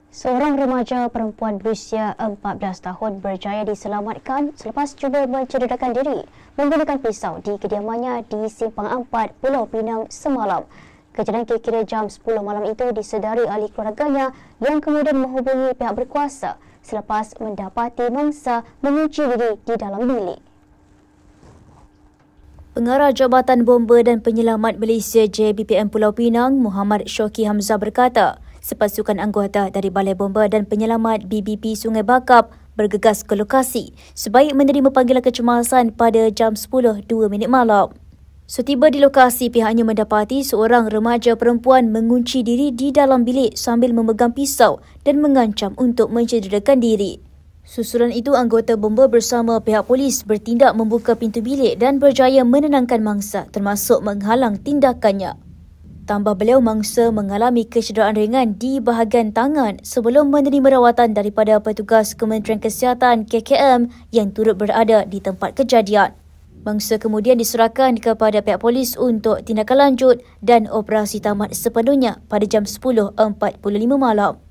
Seorang remaja perempuan berusia 14 tahun berjaya diselamatkan selepas cuba mencederakan diri menggunakan pisau di kediamannya di Simpang 4, Pulau Pinang semalam. Kejadian kira-kira jam 10 malam itu disedari ahli keluarganya yang kemudian menghubungi pihak berkuasa selepas mendapati mangsa mengunci diri di dalam bilik. Pengarah Jabatan Bomba dan Penyelamat Malaysia JBPM Pulau Pinang, Muhammad Shoki Hamzah berkata, sepasukan anggota dari Balai Bomba dan Penyelamat BBP Sungai Bakap bergegas ke lokasi sebaik menerima panggilan kecemasan pada jam 10.02 malam. Setiba di lokasi, pihaknya mendapati seorang remaja perempuan mengunci diri di dalam bilik sambil memegang pisau dan mengancam untuk mencederakan diri. Susulan itu, anggota bomba bersama pihak polis bertindak membuka pintu bilik dan berjaya menenangkan mangsa termasuk menghalang tindakannya. Tambah beliau, mangsa mengalami kecederaan ringan di bahagian tangan sebelum menerima rawatan daripada petugas Kementerian Kesihatan KKM yang turut berada di tempat kejadian. Mangsa kemudian diserahkan kepada pihak polis untuk tindakan lanjut dan operasi tamat sepenuhnya pada jam 10.45 malam.